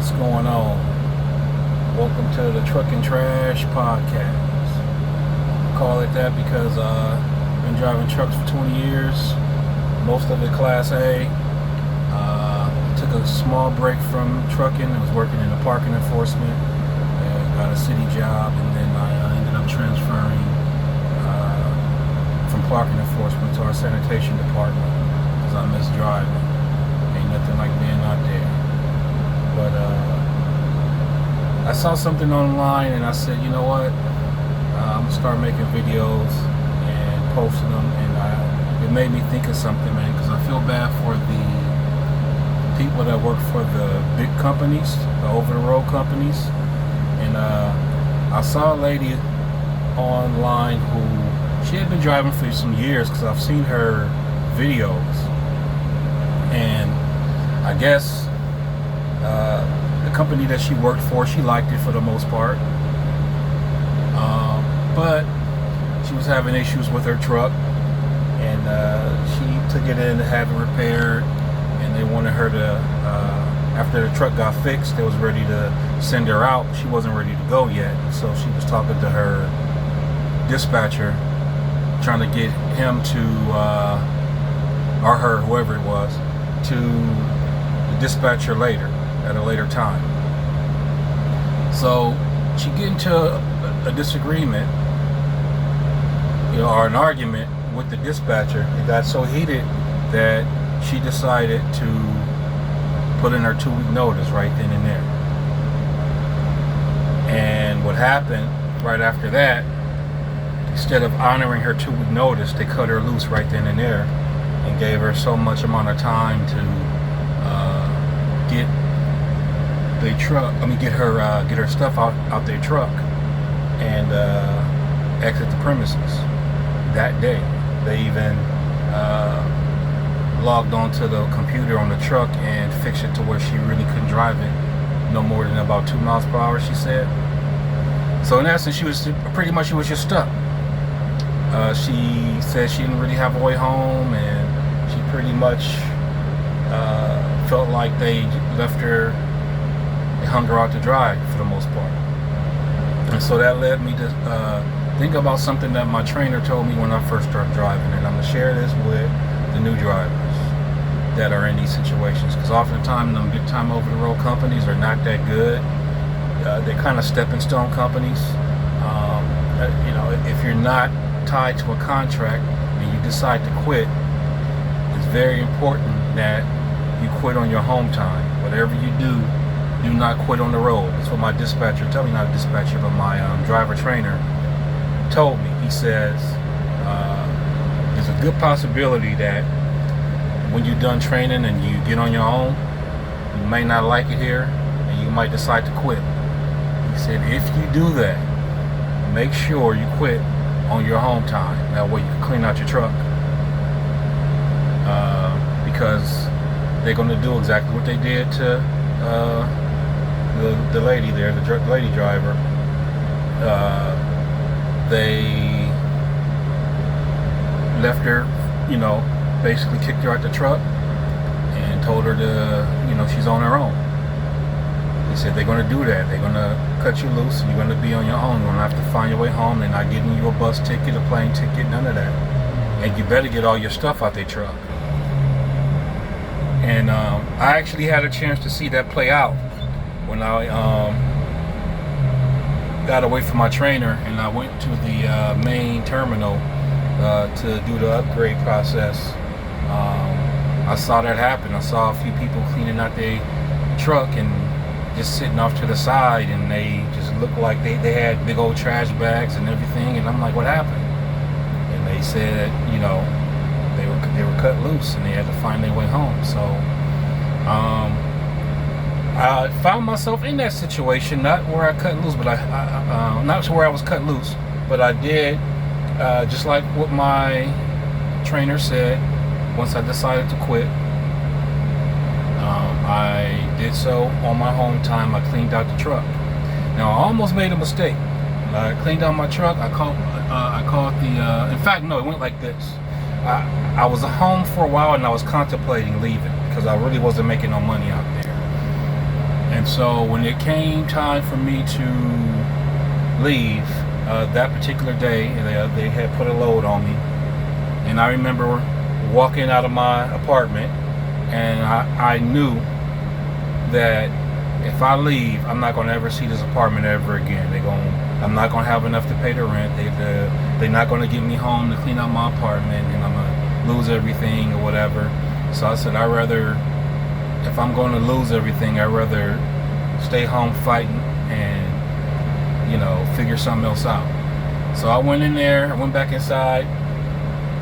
What's going on? Welcome to the Truck and Trash Podcast. I call it that because I've been driving trucks for 20 years, most of it Class A. Took a small break from trucking. I was working in the parking enforcement and got a city job, and then I ended up transferring from parking enforcement to our sanitation department because I miss driving. Ain't nothing like being out there. But I saw something online and I said, you know what, I'm gonna start making videos and posting them, and it made me think of something, man, because I feel bad for the people that work for the big companies, the over-the-road companies. And I saw a lady online who, she had been driving for some years because I've seen her videos, and I guess the company that she worked for, she liked it for the most part, but she was having issues with her truck, and she took it in to have it repaired, and they wanted her to, after the truck got fixed, they was ready to send her out. She wasn't ready to go yet, so she was talking to her dispatcher, trying to get him to, or her, whoever it was, to the dispatcher later, at a later time. So she get into a disagreement, or an argument with the dispatcher. It got so heated that she decided to put in her 2-week notice right then and there. And what happened right after that, instead of honoring her 2-week notice, they cut her loose right then and there and gave her so much amount of time to get her stuff out their truck and exit the premises that day. They even logged onto the computer on the truck and fixed it to where she really couldn't drive it no more than about 2 miles per hour, she said. So in essence, she was just stuck. She said she didn't really have a way home, and she pretty much felt like they hung her out to dry for the most part. And so that led me to think about something that my trainer told me when I first started driving, and I'm going to share this with the new drivers that are in these situations, because oftentimes them big time over the road companies are not that good. They're kind of stepping stone companies. If you're not tied to a contract and you decide to quit, it's very important that you quit on your home time. Whatever you do not quit on the road. That's what my dispatcher told me, not a dispatcher, but my driver trainer told me. He says there's a good possibility that when you're done training and you get on your own, you may not like it here and you might decide to quit. He said if you do that, make sure you quit on your home time. That way you can clean out your truck, because they're going to do exactly what they did to the lady there, the lady driver. They left her, basically kicked her out the truck and told her to, she's on her own. He said they're going to do that. They're going to cut you loose, and you're going to be on your own. You're going to have to find your way home. They're not getting you a bus ticket, a plane ticket, none of that. And you better get all your stuff out their truck. And I actually had a chance to see that play out when I got away from my trainer and I went to the main terminal to do the upgrade process. I saw that happen. I saw a few people cleaning out their truck and just sitting off to the side, and they just looked like they had big old trash bags and everything, and I'm like, what happened? And they said, they were cut loose and they had to find their way home. So I found myself in that situation, not where I cut loose, but not to where I was cut loose, but I did just like what my trainer said. Once I decided to quit, I did so on my home time. I cleaned out the truck. Now I almost made a mistake. I cleaned out my truck. I called the. In fact, no, it went like this. I was home for a while and I was contemplating leaving because I really wasn't making no money out there. And so when it came time for me to leave, that particular day, they had put a load on me. And I remember walking out of my apartment, and I knew that if I leave, I'm not going to ever see this apartment ever again. I'm not going to have enough to pay the rent. They're not going to get me home to clean up my apartment, and I'm going to lose everything or whatever. So I said, if I'm going to lose everything, I'd rather stay home fighting and, figure something else out. So I went in there, I went back inside,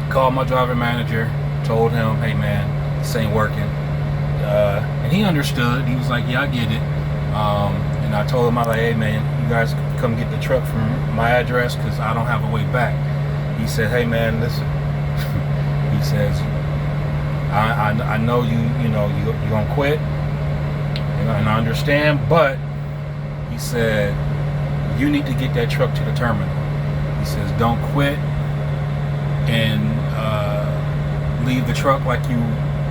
called my driver manager, told him, hey man, this ain't working. And he understood. He was like, yeah, I get it. And I told him, I was like, hey man, you guys come get the truck from my address because I don't have a way back. He said, hey man, listen. He says, I know you're gonna quit, and I understand, but he said you need to get that truck to the terminal. He says don't quit and leave the truck like you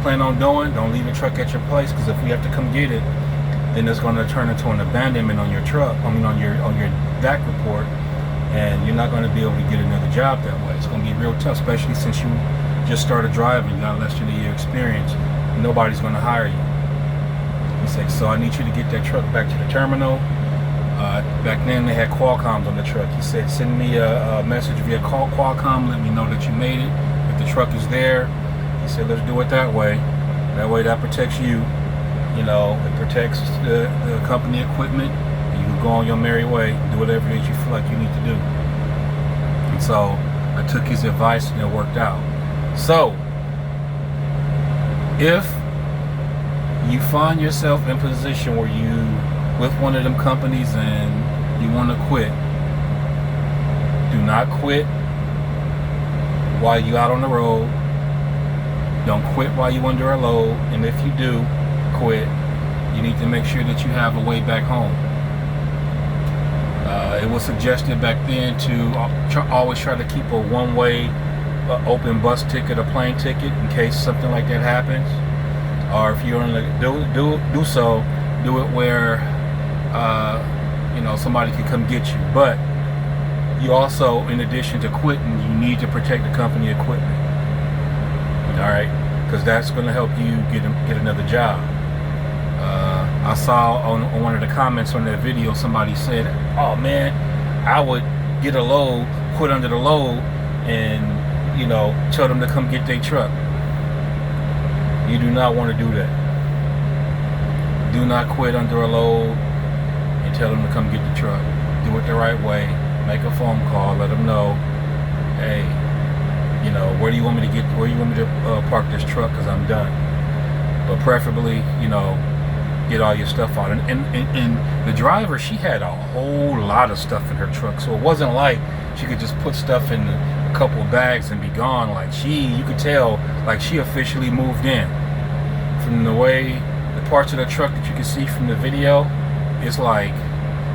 plan on doing. Don't leave the truck at your place, because if we have to come get it, then it's going to turn into an abandonment on your truck. On your DAC report, and you're not going to be able to get another job that way. It's going to be real tough, especially since you just started driving. You got less than a year experience. Nobody's going to hire you. He said, so I need you to get that truck back to the terminal. Back then they had Qualcomms on the truck. He said, send me a message via Qualcomm, let me know that you made it. If the truck is there, he said, let's do it that way. That way that protects you. It protects the company equipment, and you can go on your merry way, do whatever it is you feel like you need to do. And so I took his advice, and it worked out. So if you find yourself in a position where you with one of them companies and you want to quit, do not quit while you out on the road. Don't quit while you under a load. And if you do quit, you need to make sure that you have a way back home. It was suggested back then to always try to keep a one-way open bus ticket or plane ticket in case something like that happens. Or if you're only do it where somebody can come get you. But you also, in addition to quitting, you need to protect the company equipment. All right, because that's going to help you get another job. I saw on one of the comments on that video, somebody said, oh man, I would get a load, quit under the load, and tell them to come get their truck. You do not want to do that. Do not quit under a load and tell them to come get the truck. Do it the right way. Make a phone call, let them know, hey, where do you want me to park this truck, because I'm done. But preferably, get all your stuff out. And the driver, she had a whole lot of stuff in her truck, so it wasn't like she could just put stuff in a couple of bags and be gone. Like you could tell, like she officially moved in. From the way, the parts of the truck that you can see from the video, it's like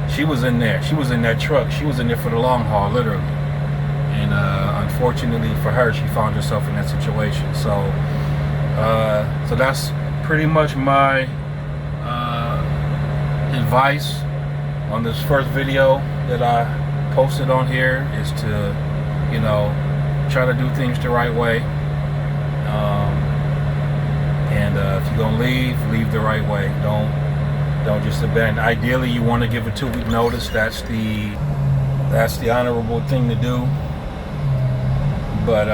she was in there. She was in that truck. She was in there for the long haul, literally. And unfortunately for her, she found herself in that situation. So that's pretty much my advice on this first video that I posted on here, is to try to do things the right way, and if you're gonna leave the right way. Don't just abandon. Ideally, you want to give a 2-week notice. That's the honorable thing to do. But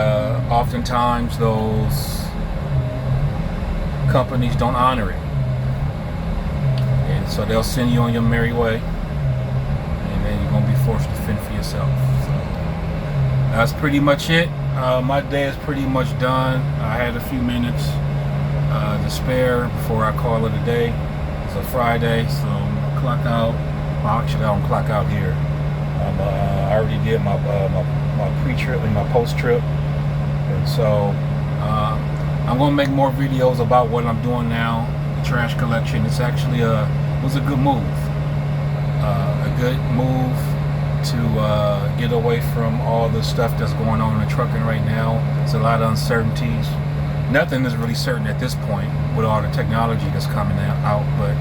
oftentimes those companies don't honor it, and so they'll send you on your merry way, and then you're gonna be forced to fend for yourself. So that's pretty much it. My day is pretty much done. I had a few minutes to spare before I call it a day. It's a Friday, so I'm gonna clock out. Well, actually, I don't clock out here. I already did my pre-trip and my post-trip, and so I'm gonna make more videos about what I'm doing now. The trash collection. It's actually was a good move. A good move to get away from all the stuff that's going on in the trucking right now. There's a lot of uncertainties. Nothing is really certain at this point with all the technology that's coming out, but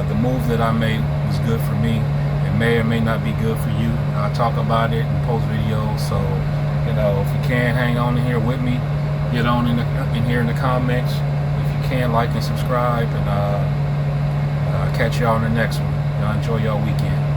the move move that I made was good for me. It may or may not be good for you. I talk about it and post videos, so if you can hang on in here with me, get on in here in the comments. If you can, like and subscribe, and I'll catch y'all on the next one. Y'all enjoy y'all weekend.